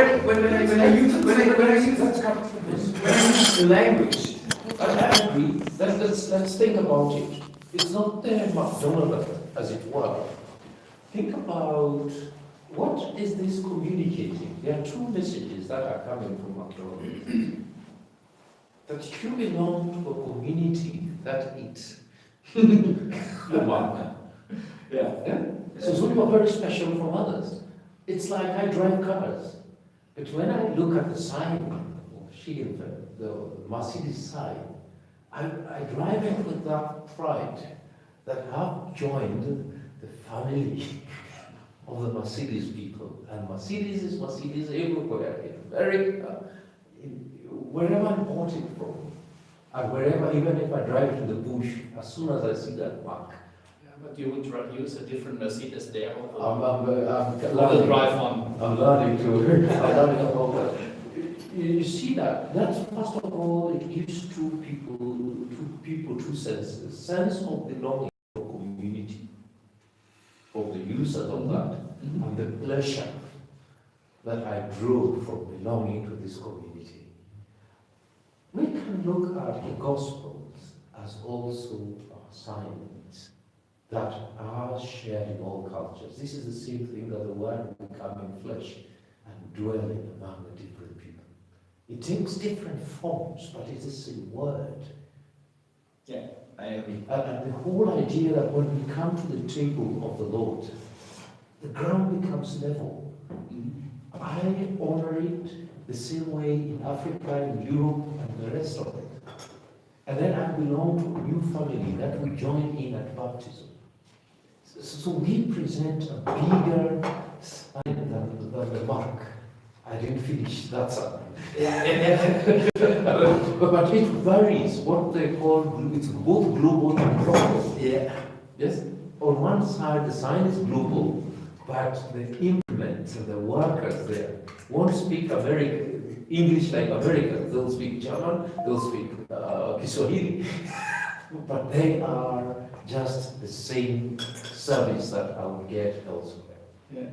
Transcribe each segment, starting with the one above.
When I use the language, I agree. Let's think about it. It's not McDonald's, as it were. Think about what is this communicating. There are two messages that are coming from McDonald's. That you belong to a community that eats the mark. Yeah. So you are very special from others. It's like I drive cars. But when I look at the sign of Schierenfeld, the Mercedes sign, I drive it with that pride that I've joined the family of the Mercedes people. And Mercedes is Mercedes everywhere, in America, wherever I bought it from. And wherever, even if I drive to the bush, as soon as I see that mark. But you would use a different Mercedes there. I'm learning, drive on. I'm learning to. I'm learning about that. You see that? That's first of all, it gives two people two senses: sense of belonging to a community, for the users of that, and the pleasure that I drew from belonging to this community. We can look at the Gospels as also signs that are shared in all cultures. This is the same thing that the Word will come in flesh and dwelling among the different people. It takes different forms, but it's the same word. Yeah, I agree. And the whole idea that when we come to the table of the Lord, the ground becomes level. I honor it the same way in Africa, in Europe, and the rest of it. And then I belong to a new family that we join in at baptism. So we present a bigger sign than the mark. I didn't finish that sign. But it varies what they call, it's both global and local. Yeah. Yes? On one side, the sign is global, but the implements and the workers there won't speak English like Americans. They'll speak German, they'll speak Kiswahili. But they are just the same service that I would get elsewhere. Yeah.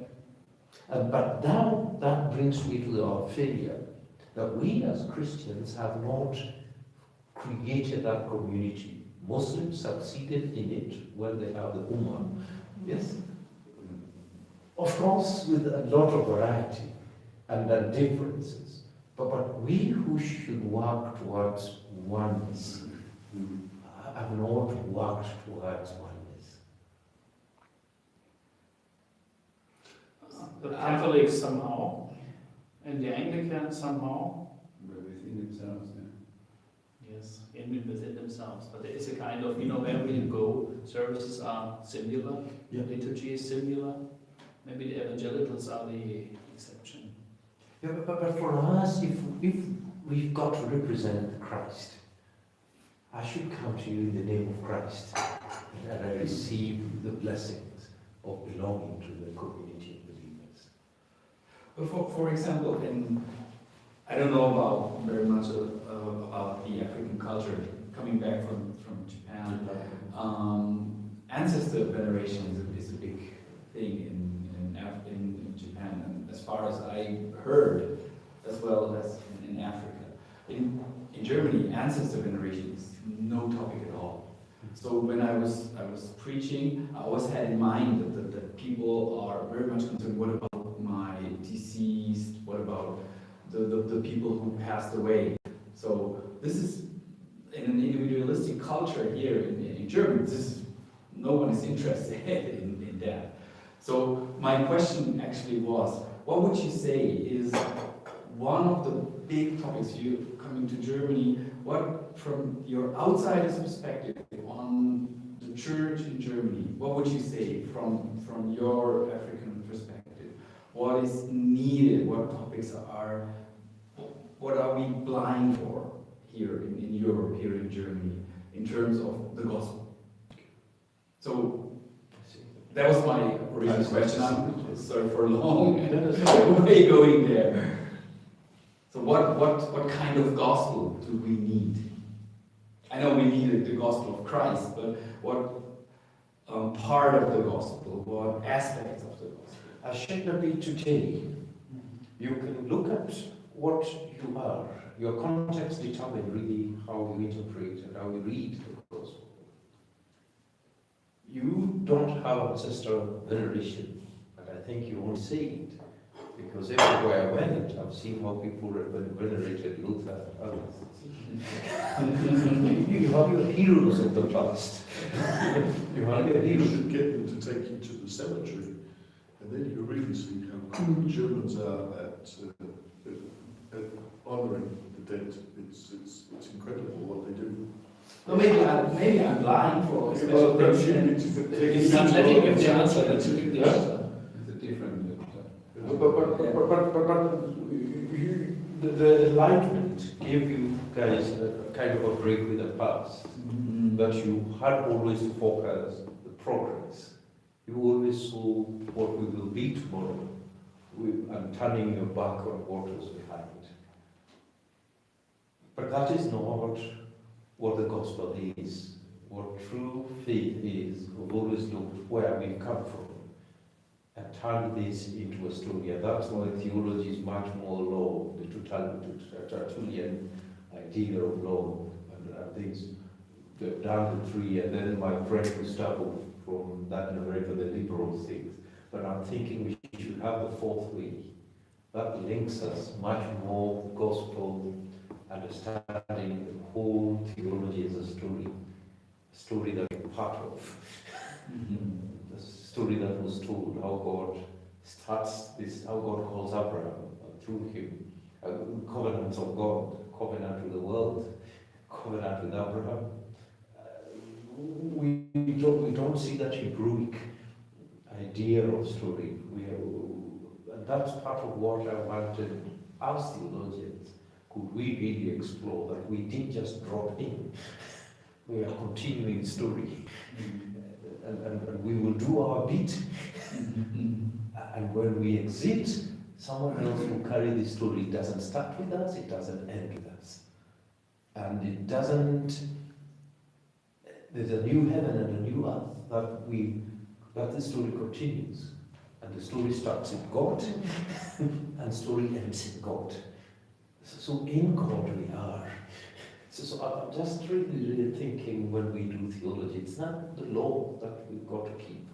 But now that brings me to our failure, that we as Christians have not created that community. Muslims succeeded in it when they have the Ummah. Yes? Of course, with a lot of variety and differences. But we who should work towards oneness have not worked towards oneness. The Catholics somehow, and the Anglicans somehow. Within themselves, yeah. Yes, within themselves. But there is a kind of, wherever you go, services are similar, liturgy is similar. Maybe the evangelicals are the exception. Yeah, but for us, if we've got to represent Christ, I should come to you in the name of Christ, and I receive the blessings of belonging to the community of believers. But for example, I don't know about very much about the African culture. Coming back from Japan, ancestor veneration is a big thing in Japan, and as far as I heard, as well as in Africa. In Germany, ancestor veneration is no topic at all. So when I was preaching, I always had in mind that people are very much concerned, what about my deceased, what about the people who passed away. So this is, in an individualistic culture here in Germany, no one is interested in that. So my question actually was, what would you say is one of the big topics, you coming to Germany, what from your outsider's perspective on the church in Germany, what would you say from your African perspective? What is needed, what topics what are we blind for here in Europe, here in Germany, in terms of the gospel? So that was my original question. I'm sorry for long way going there. So what kind of gospel do we need? I know we need the gospel of Christ, but what part of the gospel, what aspects of the gospel? I shall not be today You can look at what you are. Your context determines really how you interpret and how you read the gospel. You don't have ancestral veneration, but I think you won't see it. Because everywhere I went, I've seen how people venerated Luther and others. You have your heroes of the past. You have your You heroes. should get them to take you to the cemetery, and then you really see how cool the Germans are at honouring the dead. It's incredible what they do. Well, maybe I'm blind for Well, special perhaps you things. need to take It's not letting you give the answer, let's give the answer. It's a different. The Enlightenment gave you guys a kind of a break with the past, but you had always to focus the progress. You always saw what we will be tomorrow, and turning your back on what was behind. But that is not what the gospel is. What true faith is, we've always looked where we've come from and turn this into a story. And that's why theology is much more law, the Tertullian idea of law and things. They've done the three, and then my friend Gustavo from Latin America, the liberal things. But I'm thinking we should have the fourth way. That links us much more gospel, understanding the whole theology as a story that we're part of. The story that was told, how God starts this, how God calls Abraham through him, covenants of God, covenant with the world, covenant with Abraham. We don't see that Hebrewic idea of story. And that's part of what I wanted as theologians. Could we really explore that we didn't just drop in? We are continuing story. And we will do our bit. And when we exit, someone else will carry the story. It doesn't start with us, it doesn't end with us. And it doesn't, there's a new heaven and a new earth that the story continues. And the story starts in God, and story ends in God. So in God we are. So I'm just really thinking when we do theology, it's not the law that we've got to keep.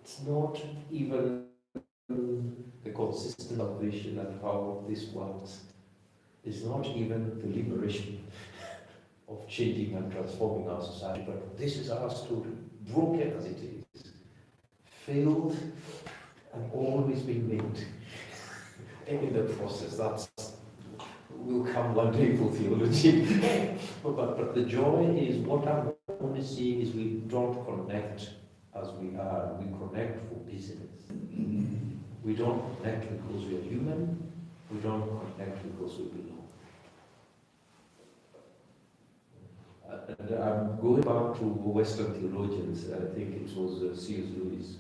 It's not even the consistent salvation and how this works. It's not even the liberation of changing and transforming our society, but this is our story, broken as it is, failed and always been made. In the process, that's will come one day for theology. but the joy is, what I'm only seeing is we don't connect as we are, we connect for business. We don't connect because we are human, we don't connect because we belong. And I'm going back to Western theologians. I think it was C.S. Lewis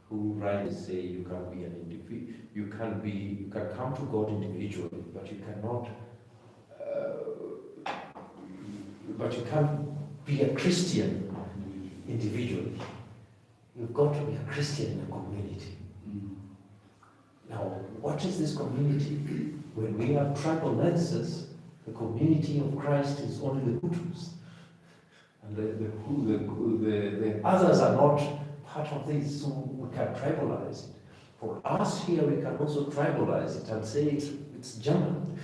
who rightly say you can be an individual. You can come to God individually, but you cannot. But you can't be a Christian individually. You've got to be a Christian in a community. Now, what is this community? When we have tribal lenses, the community of Christ is only the Hutus. And the others are not part of this, so we can tribalize it. For us here, we can also tribalize it and say it's German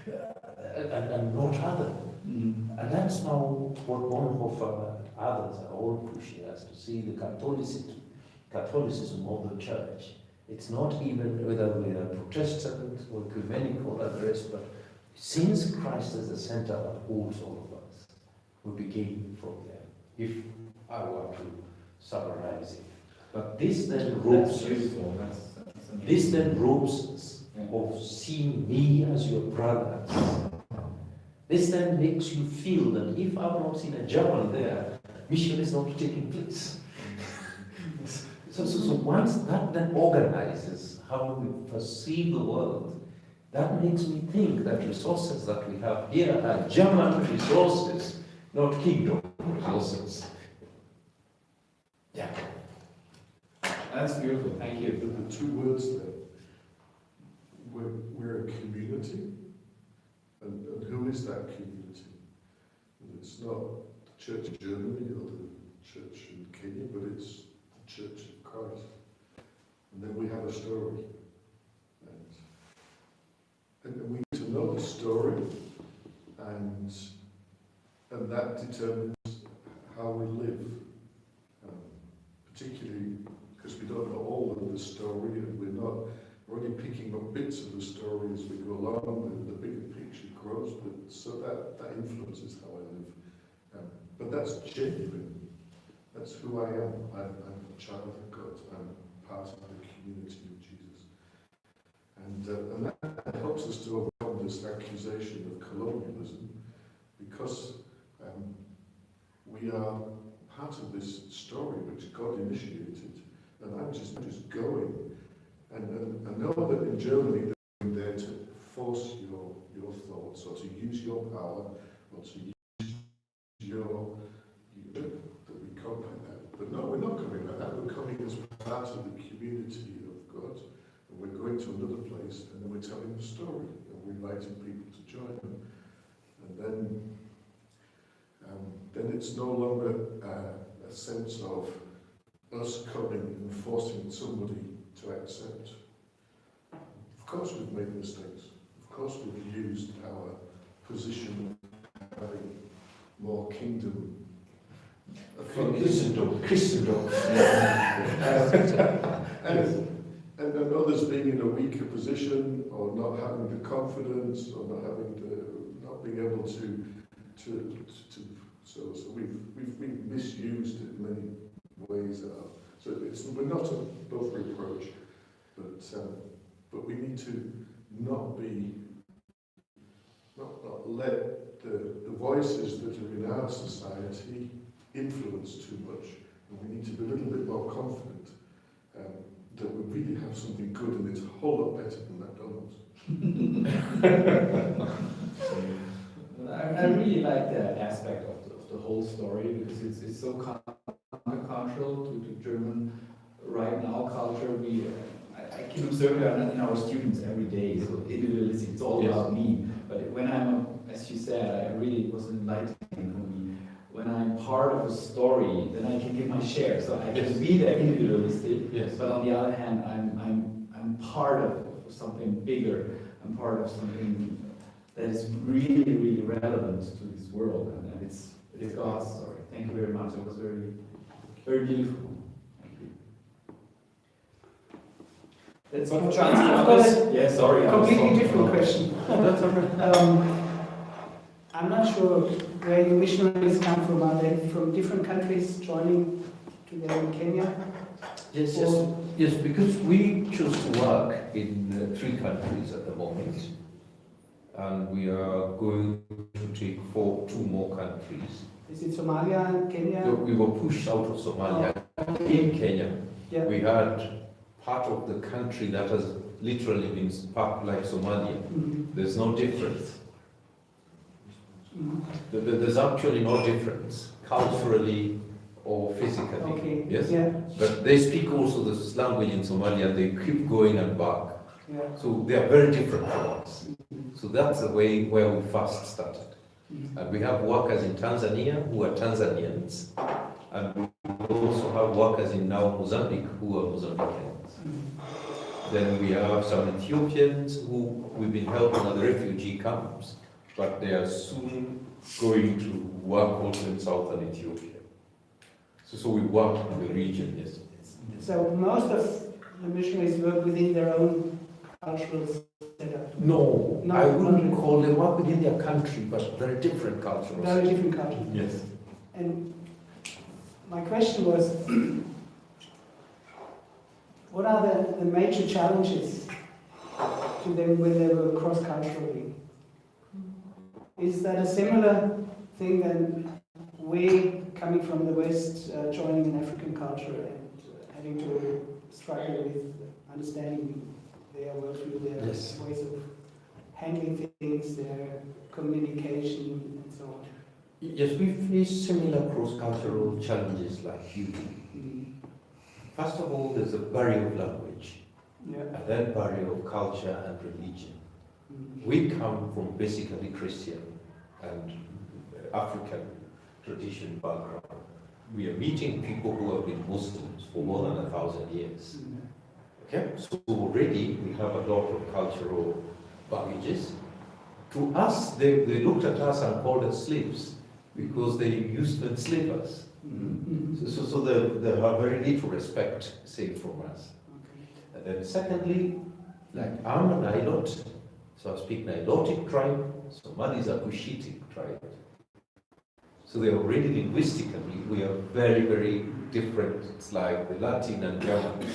and not other. And that's now what Bonhoeffer and others are all pushing us to see the Catholicism of the church. It's not even whether we are Protestant or ecumenical and the rest, but since Christ is the center that holds all of us, we begin from there, if I were to summarize it. But this then robs us of seeing me as your brother. This then makes you feel that if I've not seen a German there, mission is not taking place. So once that then organizes how we perceive the world, that makes me think that resources that we have here are German resources, not kingdom resources. Yeah. That's beautiful, thank you. The two words there, we're a community, and who is that community? And it's not the Church of Germany or the Church in Kenya, but it's the Church of Christ. And then we have a story. And we need to know the story, and that determines how we live. Particularly because we don't know all of the story, and we're only picking up bits of the story as we go along, and the bigger picture grows, but so that influences how I live. But that's genuine. That's who I am. I'm a child of God. I'm part of the community of Jesus. And that helps us to overcome this accusation of colonialism, because we are part of this story which God initiated, and I'm just going. And I know that in Germany they're there to force your thoughts, or to use your power, or to use that we come like that. But no, we're not coming like that. We're coming as part of the community of God, and we're going to another place, and then we're telling the story, and we're inviting people to join them. And then it's no longer a sense of us coming and forcing somebody to accept. Of course we've made mistakes. Of course we've used our position of having more kingdom. Christendom. And others being in a weaker position, or not having the confidence, or not being able to so we've misused it in many ways. So we're not above reproach, but we need to not let the voices that are in our society influence too much, and we need to be a little bit more confident that we really have something good, and it's a whole lot better than McDonald's. I really like that aspect of the whole story, because it's so countercultural to the German right now culture. I can observe it in our students every day. So individualistic, it's all about me. But when as you said, it was enlightening for me. When I'm part of a story, then I can give my share. So I can be there individualistic. Yes. But on the other hand, I'm part of something bigger. I'm part of something that is really, really relevant to this world, and it's God's story. Thank you very much. It was very, very beautiful. Thank you. Let's give a chance to others. Yeah, sorry. Completely different question. I'm not sure where your missionaries come from. Are they from different countries joining together in Kenya? Yes, because we choose to work in 3 countries at the moment, and we are going to take 2 more countries. Is it Somalia, Kenya? So we were pushed out of Somalia. In Kenya, Yeah. we had part of the country that has literally been part like Somalia. Mhm. There's no difference. Mhm. There's actually no difference, culturally or physically. Okay. Yes? Yeah. But they speak also this language in Somalia, they keep going and back. Yeah. So they are very different from us. So that's the way where we first started. Mhm. And we have workers in Tanzania who are Tanzanians. And we also have workers in now Mozambique who are Mozambicans. Mhm. Then we have some Ethiopians who we've been helping at the refugee camps, but they are soon going to work also in southern Ethiopia. So we work in the region, yes. So most of the missionaries work within their own cultural setup. No, No, I wouldn't not call them work within their country, but very different cultures. Very different cultures. Yes. And my question was, what are the major challenges to them when they work cross-culturally? Is that a similar thing than we, coming from the West, joining an African culture and having to struggle with understanding their worldview, their Yes. ways of handling things, their communication, and so on? Yes, we face similar cross-cultural challenges like you do. Mm. First of all, there's a barrier of language. Yeah. and that barrier of culture and religion. We come from basically Christian and African tradition background. We are meeting people who have been Muslims for more than 1,000 years. Okay, so already we have a lot of cultural baggages. To us, they looked at us and called us slaves because they used to enslave us. So they have very little respect, say, from us. And then secondly, like I'm a Nilot, so I speak Nilotic tribe, Somalis are Cushitic tribe. So they are already linguistically, we are very, very different. It's like the Latin and German.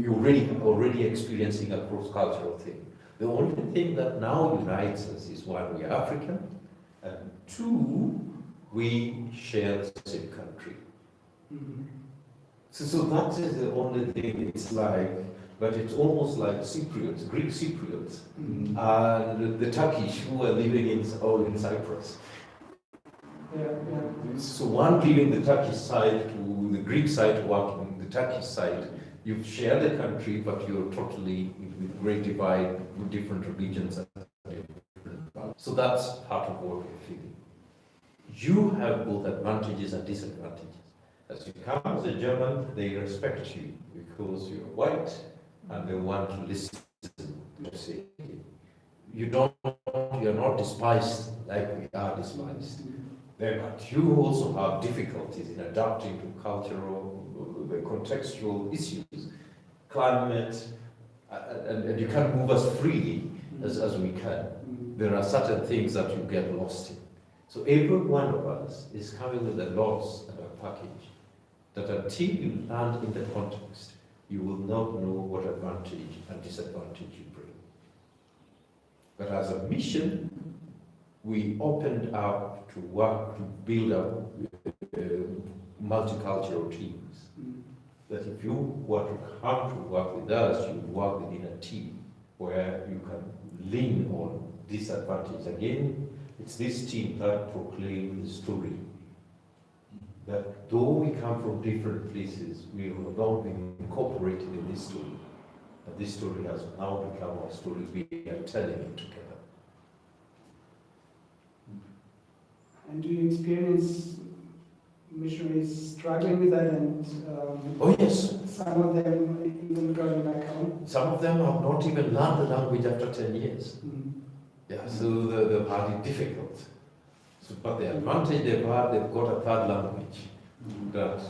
You're already experiencing a cross-cultural thing. The only thing that now unites us is one, we are African, and two, we share the same country. So that is the only thing. It's like, but it's almost like Cypriots, Greek Cypriots, and the Turkish who are living in Cyprus. So one leaving the Turkish side to the Greek side, working the Turkish side, you share the country, but you're totally with great divide with different religions. So that's part of what we're feeling. You have both advantages and disadvantages. As you come as a German, they respect you because you're white and they want to listen to say. You're not despised like we are despised. But you also have difficulties in adapting to cultural, contextual issues, climate, and you can't move as freely as we can. There are certain things that you get lost in. So every one of us is coming with a loss and a package that until you land in the context, you will not know what advantage and disadvantage you bring. But as a mission, we opened up to work to build up multicultural teams. That if you were to come to work with us, you work within a team where you can lean on disadvantage. Again, it's this team that proclaims the story. That though we come from different places, we have all been incorporated in this story. And this story has now become our story. We are telling it together. And do you experience missionaries struggling with that and Oh yes. some of them even going back home? Some of them have not even learned the language after 10 years. Yeah, so they've had it difficult. So, but the advantage they've got a third language that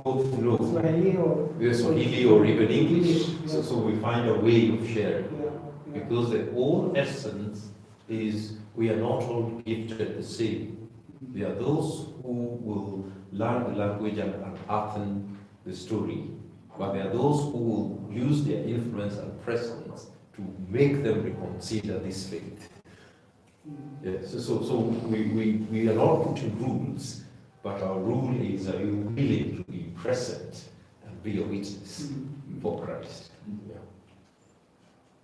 both know. Swahili or? Swahili or even English. Yeah. So we find a way of sharing. Yeah. Because the whole essence is we are not all gifted the same. There are those who will learn the language and earthen the story, but there are those who will use their influence and presence to make them reconsider this faith. Yes, so we are not putting rules, but our rule is, are you willing to be present and be a witness for Christ? Yeah.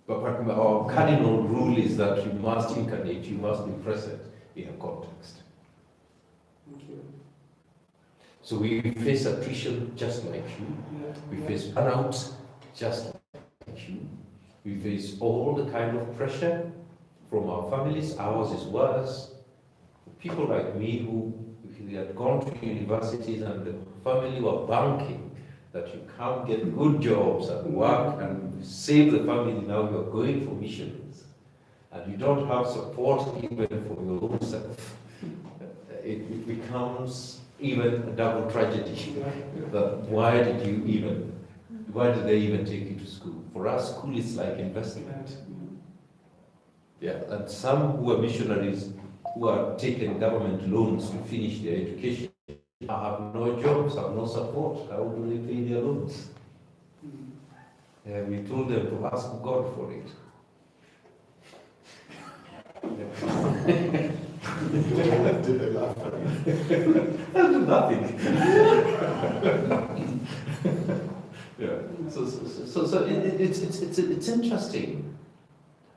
But our cardinal rule is that you must incarnate, you must be present in a context. Thank you. So we face attrition just like you. We face burnout just like you. We face all the kind of pressure from our families. Ours is worse. People like me who had gone to universities and the family were banking that you can't get good jobs and work and save the family. Now you're going for missions and you don't have support even for your own self. It becomes even a double tragedy. That why did they even take you to school? For us, school is like investment. Yeah, and some who are missionaries who are taking government loans to finish their education have no jobs, have no support. How do they pay their loans? We told them to ask God for it. Did they laugh at you? Nothing. Yeah. So it's interesting,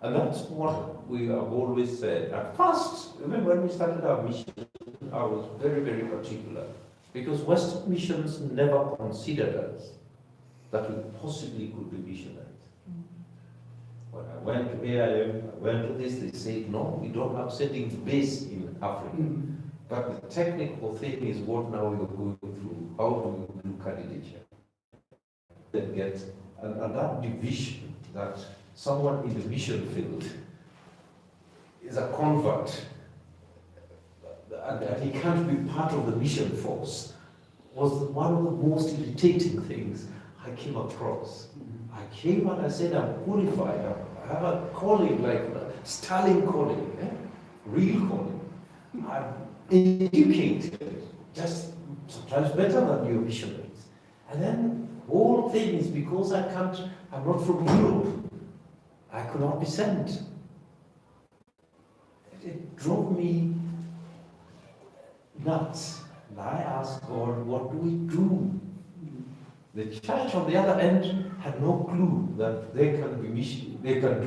and that's what we have always said. At first, remember when we started our mission, I was very, very particular because Western missions never considered us that we possibly could be missionaries. When I went to AIM, I went to this, they said, no, we don't have sending base in Africa. But the technical thing is what now you're going through. How do you do candidature? Then get, and that division that someone in the mission field is a convert and he can't be part of the mission force was one of the most irritating things I came across. I came and I said, I'm qualified, I have a calling like Stalin calling, real calling. I'm educated, just sometimes better than your missionaries. And then the whole thing is because I'm not from Europe, I could not be sent. It drove me nuts. And I asked God, what do we do? The church on the other end had no clue that they can do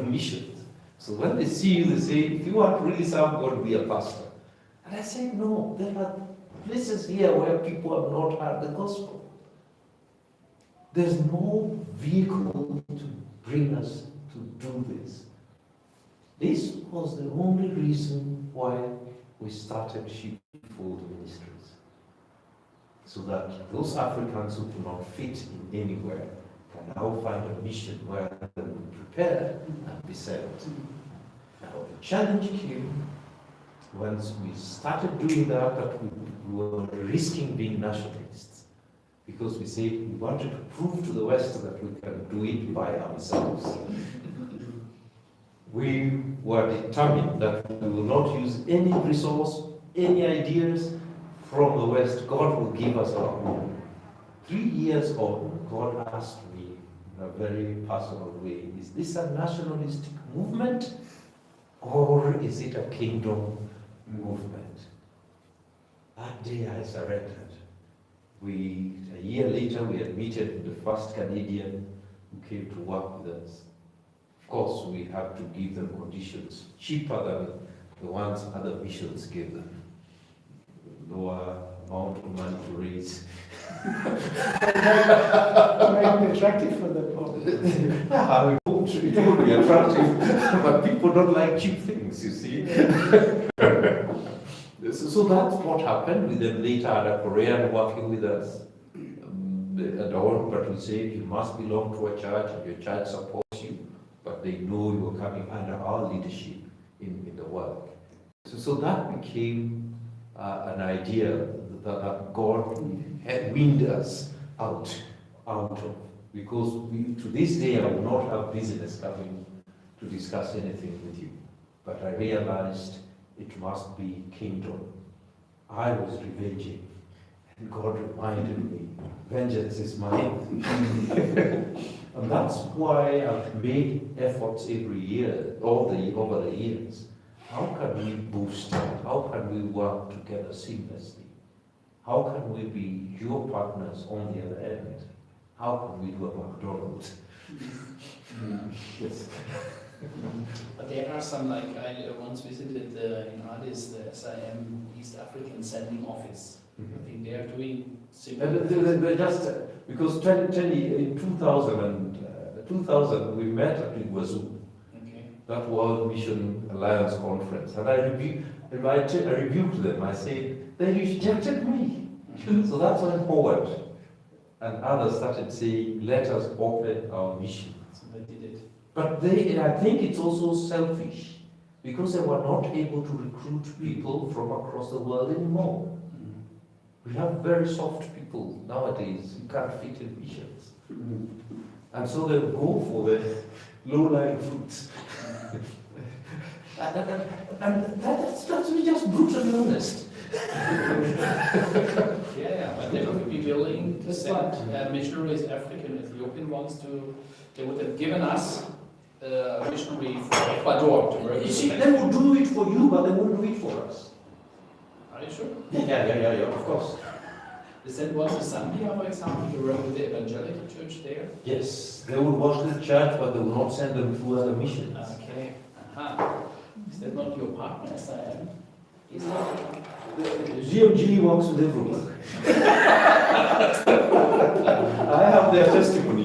missions. So when they see you, they say, if you want to really serve God, be a pastor. And I said, no, there are places here where people have not heard the gospel. There's no vehicle to bring us to do this. This was the only reason why we started Sheepfold Ministries. So that those Africans who do not fit in anywhere can now find a mission where they will be prepared and be sent. Now the challenge came once we started doing that we were risking being nationalists. Because we said we wanted to prove to the West that we can do it by ourselves. We were determined that we will not use any resource, any ideas from the West. God will give us our own. 3 years on, God asked me in a very personal way, is this a nationalistic movement or is it a kingdom movement? That day I surrendered. A year later, we admitted the first Canadian who came to work with us. Of course, we had to give them conditions cheaper than the ones other missions gave them. Lower amount of money to raise. To make it attractive for them. Yeah, it would be attractive, but people don't like cheap things, you see. So that's what happened. We then later had a Korean working with us. At all, but we said you must belong to a church and your church supports you, but they know you are coming under our leadership in the work. So that became an idea that God had weaned us out of. Because to this day I will not have business coming to discuss anything with you. But I realized it must be kingdom. I was revenging. And God reminded me, vengeance is mine. And that's why I've made efforts every year, over the years. How can we boost it? How can we work together seamlessly? How can we be your partners on the other end? How can we do a McDonald's? Yes. But there are some, like I once visited in Addis, the SIM East African Sending Office. I think they are doing similar. They're just because in 2000 we met at Iguazu, that World Mission Alliance conference, and I rebuked them. I said they rejected me, so that's went forward, and others started saying, "Let us open our mission." So they did it. But I think it's also selfish because they were not able to recruit people from across the world anymore. We have very soft people nowadays who can't fit in missions. And so they go for the low-lying fruits. and that's just brutally honest. Yeah, but they would be willing to send missionaries, African, Ethiopian ones, they would have given us a missionary from Ecuador to work. You see, they will do it for you, but they won't do it for us. Are you sure? Yeah, of course. They sent one to Zambia, for example, to work with the evangelical church there. Yes, they will work with the church, but they will not send them through other missions. Okay. Aha. Is that not your partner, SIM? It's not, GMG works with everyone. I have their testimony.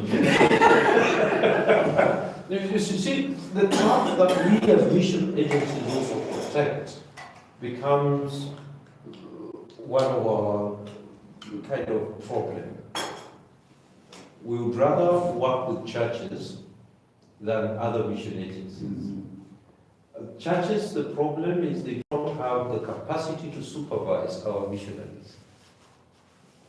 You see, the part that we as mission agencies also protect becomes one of our kind of problem. We would rather work with churches than other mission agencies. Churches, the problem is they don't have the capacity to supervise our missionaries.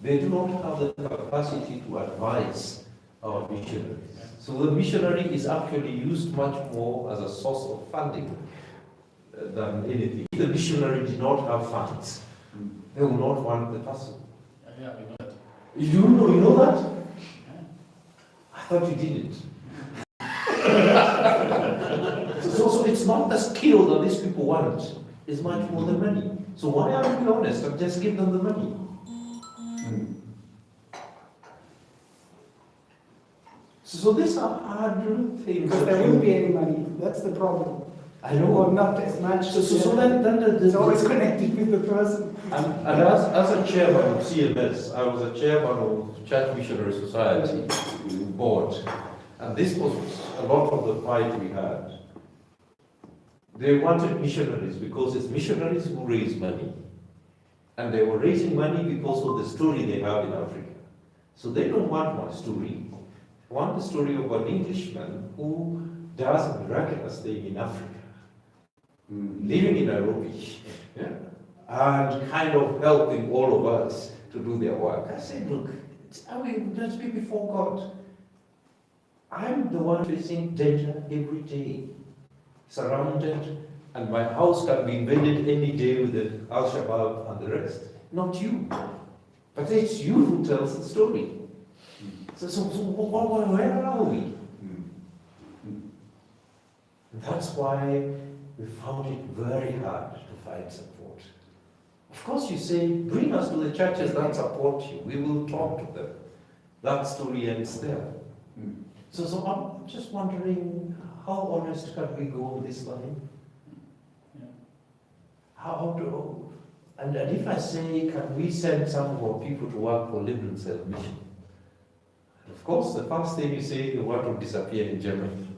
They do not have the capacity to advise our missionaries. So the missionary is actually used much more as a source of funding than anything. If the missionary did not have funds, they will not want the person. Yeah, we know that. You know that? Yeah. I thought you didn't. So it's not the skill that these people want, it's much more the money. So why aren't we honest and just give them the money? So these are hard things. Because there wouldn't be any money, that's the problem. I know. Or not as much. So then It's always connected with the person. and as a chairman of CMS, I was a chairman of Church Missionary Society board, and this was a lot of the fight we had. They wanted missionaries because it's missionaries who raise money, and they were raising money because of the story they have in Africa. So they don't want my story. They want the story of an Englishman who does a miraculous thing in Africa, living in Nairobi, and kind of helping all of us to do their work. I said, look, let's be before God. I'm the one facing danger every day, surrounded, and my house can be invaded any day with the Al-Shabaab and the rest. Not you. But it's you who tells the story. So where are we? That's why we found it very hard to find support. Of course, you say, bring us to the churches that support you. We will talk to them. That story ends there. So I'm just wondering, how honest can we go on this line? Yeah. And if I say, can we send some of our people to work for Liberal Self Mission? Of course, the first thing you say, they want to disappear in Germany.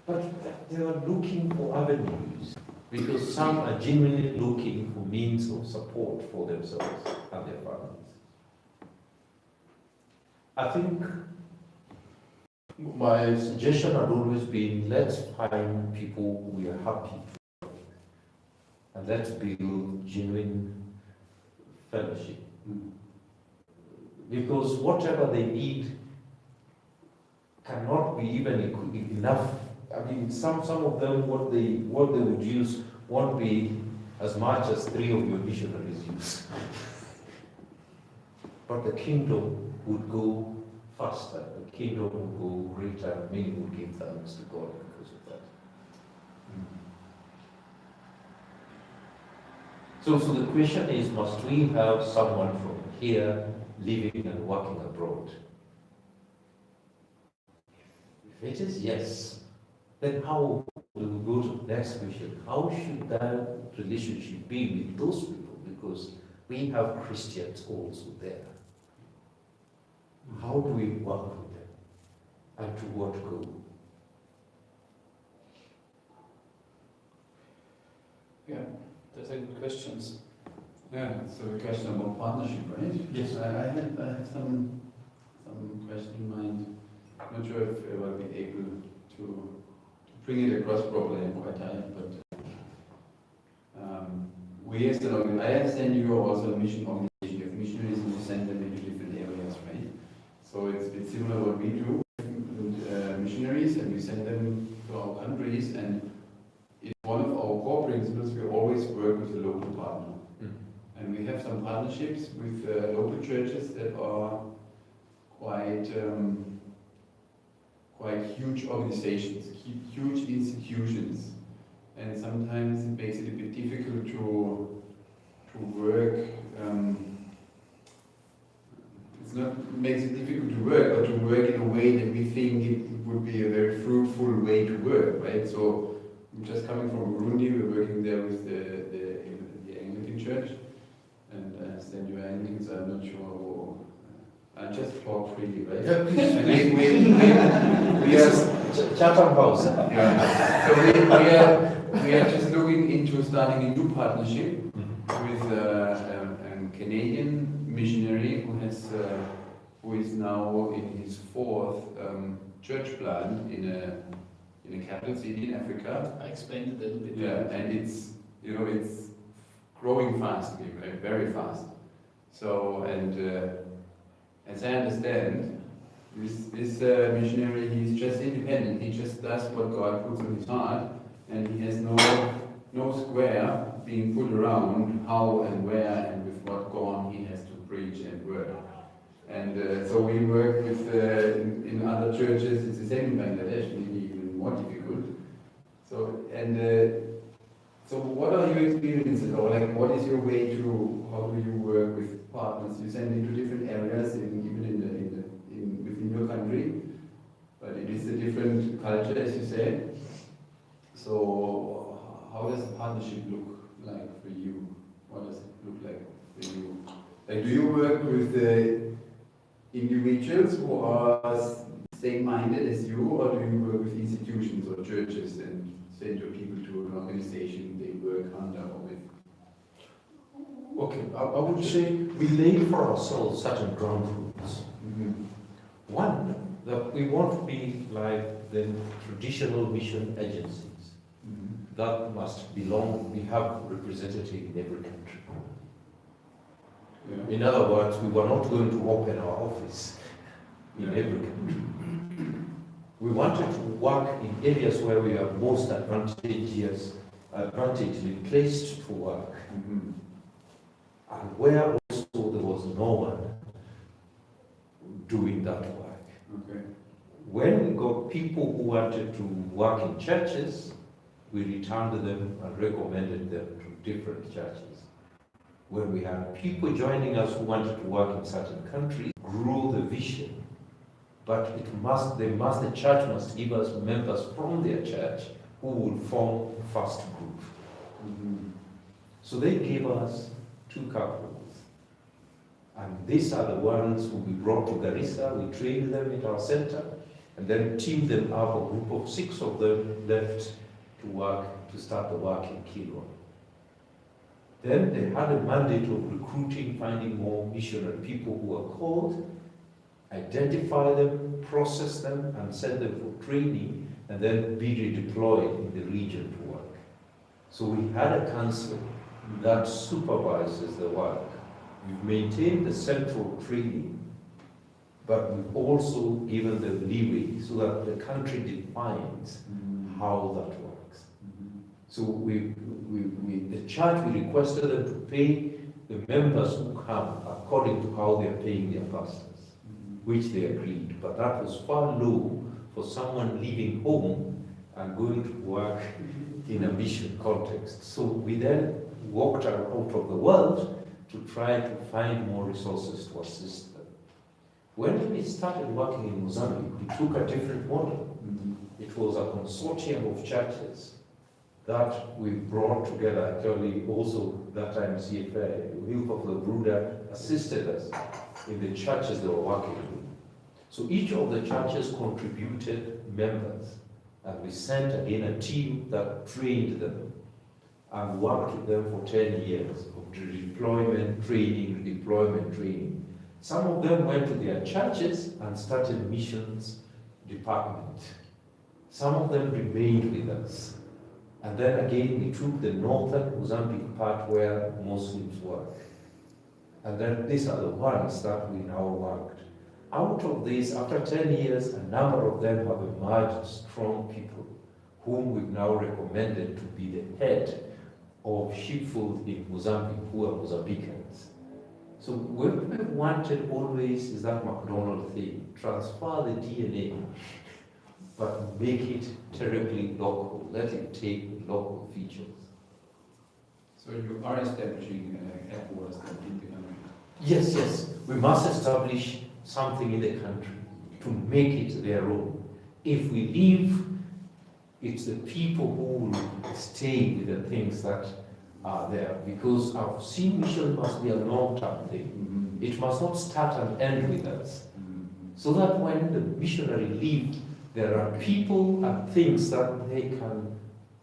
But they are looking for avenues, because some are genuinely looking for means of support for themselves and their families. I think my suggestion had always been, let's find people we are happy for, and let's build genuine fellowship. Because whatever they need cannot be even enough. I mean, some of them, what they would use won't be as much as 3 of your missionaries use. But the kingdom would go faster, the kingdom would go greater, many would give thanks to God because of that. So the question is, must we have someone from here living and working abroad? If it is yes, then how do we go to the next question? How should that relationship be with those people? Because we have Christians also there. How do we work with them? And to what goal? Yeah, those are good questions. Yeah, so a question about partnership, right? Yes. I have some question in mind. I'm not sure if I will be able to bring it across properly. I'm quite tired, but we as an organization, I understand you are also a mission organization. You have missionaries and you send them into different areas, right? So it's similar what we do with missionaries, and we send them to our countries, and it's one of our core principles. We always work with a local partner. And we have some partnerships with local churches that are quite huge organizations, huge institutions, and sometimes it makes it a bit difficult to work. It makes it difficult to work, but to work in a way that we think it would be a very fruitful way to work, right? So I'm just coming from Burundi. We're working there with the Anglican Church, and I understand you're Anglicans. I'm not sure. I just talk freely, right? Yeah, please. And we are Chatham House. yeah. So we are just looking into starting a new partnership with a Canadian missionary who is now in his fourth church plant in a capital city in Africa. I explained it a little bit. Yeah, and it's growing fast, very fast. So as I understand, this missionary, he's just independent. He just does what God puts on his heart, and he has no square being put around how and where and with what gone he has to preach and work. And so we work with in other churches. It's the same in Bangladesh, maybe even more difficult. So what are your experiences, or like what is your way to how do you work with partners? You send into different areas, even within your country, but it is a different culture, as you said. So how does a partnership look like for you? What does it look like for you? Like, do you work with individuals who are same-minded as you, or do you work with institutions or churches and send your people to an organization they work under or with? Okay, I would say we lay for ourselves certain ground rules. One, that we won't be like the traditional mission agencies that must belong, we have representative in every country. Yeah. In other words, we were not going to open our office in Yeah. every country. We wanted to work in areas where we are most advantageously placed to work, and where also there was no one doing that work. Okay. When we got people who wanted to work in churches, we returned them and recommended them to different churches. When we had people joining us who wanted to work in certain countries, grew the vision. But the church must give us members from their church who will form first group. So they gave us 2 couples. And these are the ones who we brought to Garissa. We trained them at our center and then teamed them up. A group of 6 of them left to start the work in Kilwa. Then they had a mandate of recruiting, finding more missionary people who are called, identify them, process them, and send them for training, and then be redeployed in the region to work. So we had a council that supervises the work. We've maintained the central training, but we've also given them leeway so that the country defines how that works. So the church, we requested them to pay the members who come according to how they are paying their pastors, which they agreed. But that was far low for someone leaving home and going to work in a mission context. So we then walked out of the world to try to find more resources to assist them. When we started working in Mozambique, we took a different model. It was a consortium of churches that we brought together. Actually, also that time CFA, Wilf of the Bruder, assisted us in the churches they were working with. So each of the churches contributed members, and we sent again a team that trained them and worked with them for 10 years of redeployment training. Some of them went to their churches and started missions department. Some of them remained with us. And then again, we took the northern Mozambique part where Muslims work. And then these are the ones that we now worked. Out of these, after 10 years, a number of them have emerged strong people whom we've now recommended to be the head of sheepfold in Mozambique, who are Mozambicans. So what we wanted always is that McDonald thing, transfer the DNA, but make it terribly local, let it take local features. So you are establishing headquarters in the country? Yes, we must establish something in the country to make it their own. If we leave It's the people who will stay with the things that are there. Because our sea mission must be a long-term thing. It must not start and end with us. So that when the missionary leaves, there are people and things that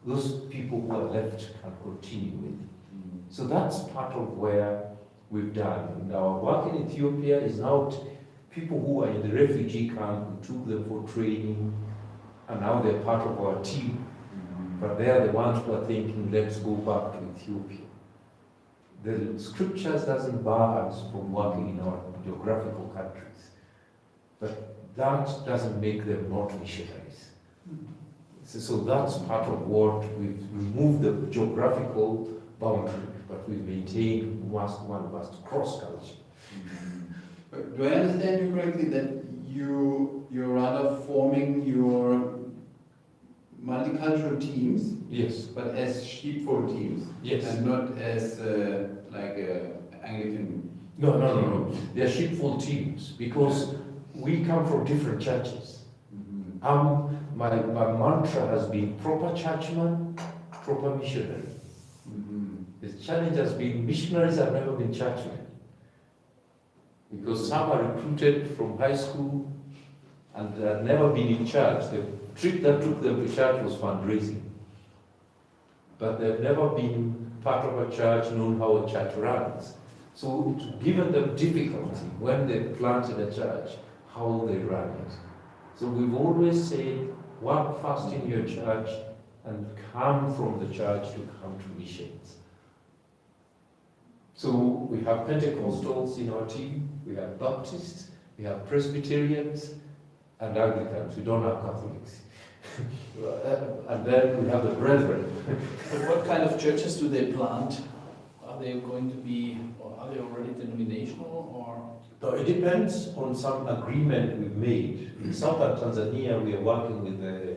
those people who are left can continue with. So that's part of where we've done. And our work in Ethiopia is now people who are in the refugee camp, we took them for training, and now they're part of our team. But they are the ones who are thinking, let's go back to Ethiopia. The scriptures doesn't bar us from working in our geographical countries. But that doesn't make them not missionaries. So that's part of what we've removed the geographical boundary, but we've maintained one must cross culture. But do I understand you correctly that you're rather forming your multicultural teams, Yes, but as sheepfold teams, yes. and not as like Anglican? No. They're sheepfold teams because we come from different churches. My mantra has been proper churchman, proper missionary. The challenge has been missionaries have never been churchmen. Because some are recruited from high school and have never been in church. The trip that took them to church was fundraising. But they've never been part of a church, known how a church runs. So it's given them difficulty when they planted a church, how they run it. So we've always said, work first in your church and come from the church to come to missions. So we have Pentecostals in our team, we have Baptists, we have Presbyterians, and Anglicans. We don't have Catholics. And then we have the Brethren. But what kind of churches do they plant? Are they going to be, or are they already denominational, or? So it depends on some agreement we've made. In southern Tanzania, we are working with the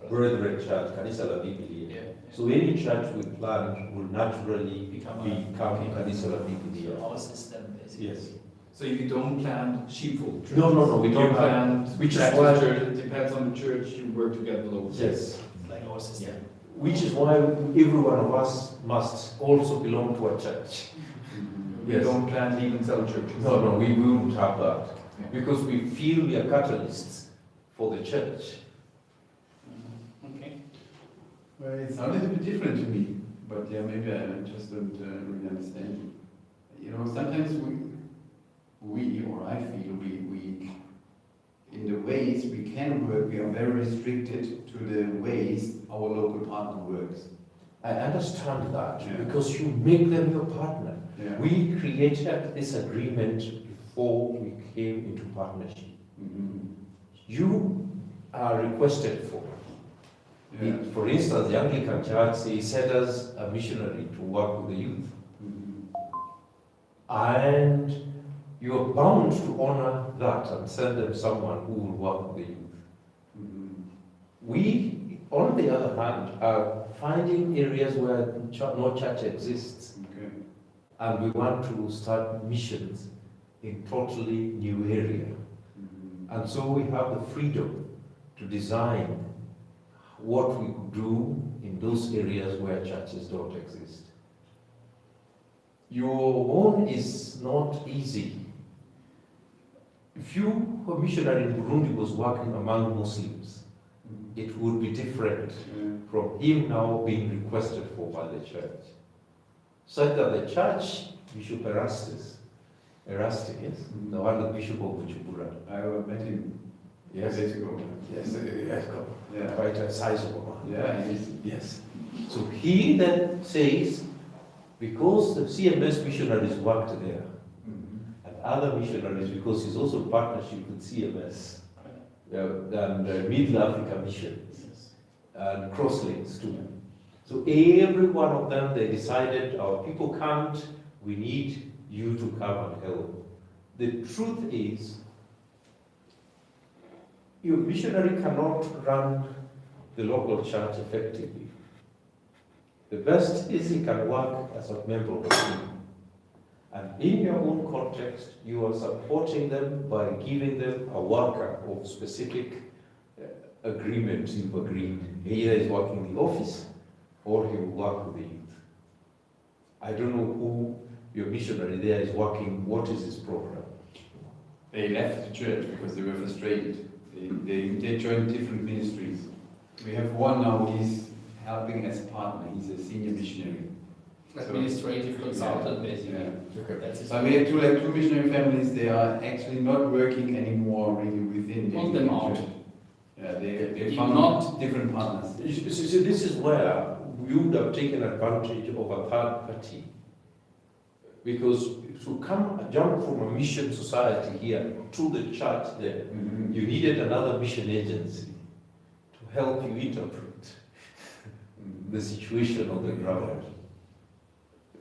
Brethren Church, Kanisa la Biblia. So any church we plant will naturally become Kanisa la Biblia. So our system, basically. Yes. So you don't plant sheepfold churches? No, we don't plant which is Baptist why- church. It depends on the church, you work together locally. Yes. It's like our system. Which is why every one of us must also belong to a church. We Yes. don't plant even cell churches. No, we won't have that. Yeah. Because we feel we are catalysts for the church. Okay. Well, it's a little bit different to me, but yeah, maybe I just don't really understand. You know, sometimes we or I feel we in the ways we can work, we are very restricted to the ways our local partner works. I understand that Yeah. because you make them your partner. Yeah. We created this agreement before we came into partnership. You are requested for. Yeah. For instance, the Anglican Church, they set us a missionary to work with the youth. And you are bound to honor that and send them someone who will work with the youth. We, on the other hand, are finding areas where no church exists. Okay. And we want to start missions in totally new area. And so we have the freedom to design what we could do in those areas where churches don't exist. Your own is not easy. If you, a missionary in Burundi, was working among Muslims, it would be different from him now being requested for by the church. So that the church, Bishop Erastus, yes, the one, the Bishop of Bujumbura. I met him Yes, days ago. yes, Yeah. quite a sizable one. Yeah, he's, Yes. So he then says, because the CMS missionaries worked there, and other missionaries, because he's also partnership with CMS, and Middle Africa Missions, and Crosslinks too. So every one of them, they decided, our people can't, we need you to come and help. The truth is, your missionary cannot run the local church effectively. The best is he can work as a member of the team. And in your own context, you are supporting them by giving them a worker of specific agreement you've agreed. Either he's working in the office or he will work with the youth. I don't know who your missionary there is working, what is his program? They left the church because they were frustrated. They joined different ministries. We have one now, he's helping as a partner, he's a senior missionary. Administrative consultant, Yeah. basically. Okay. That's his. So we have two missionary families, they are actually not working anymore really within the Want them out. church. Yeah, they You found not- different partners. So this is where you would have taken advantage of a third party. Because to jump from a mission society here to the church there, Mhm. you needed another mission agency to help you interpret the situation on the ground.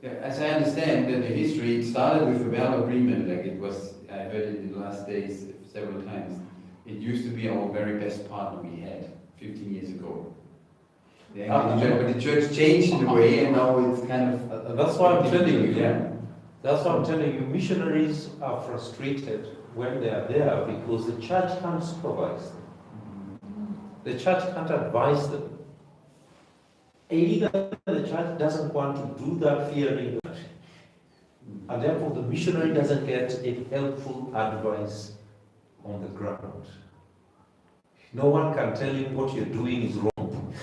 Yeah, as I understand the history, it started with a verbal agreement, like it was, I heard it in the last days several times. It used to be our very best partner we had 15 years ago. But the church changed in a way and now it's kind of... That's why I'm telling you. Yeah. That's why I'm telling you, missionaries are frustrated when they are there because the church can't supervise them. The church can't advise them. Either the church doesn't want to do that fearing that, and therefore the missionary doesn't get any helpful advice on the ground. No one can tell him what you're doing is wrong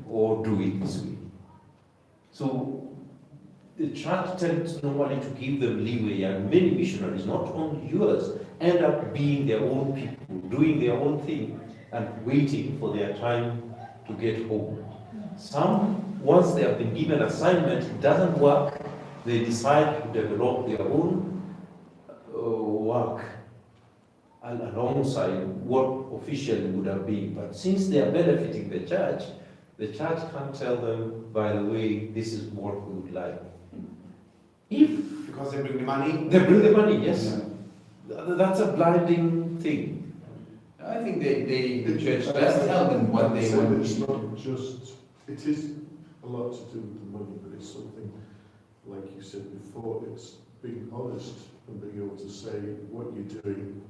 or do it this way. So the church tends normally to give them leeway, and many missionaries, not only yours, end up being their own people, doing their own thing and waiting for their time to get home. Some, once they have been given assignment, it doesn't work, they decide to develop their own work alongside what officially would have been. But since they are benefiting the church can't tell them, by the way, this is what we would like. If Because they bring the money. they bring the money, yes. That's a blinding thing. I think the church does tell them what they So want. it's not just, it is a lot to do with the money, but it's something, like you said before, it's being honest and being able to say what you're doing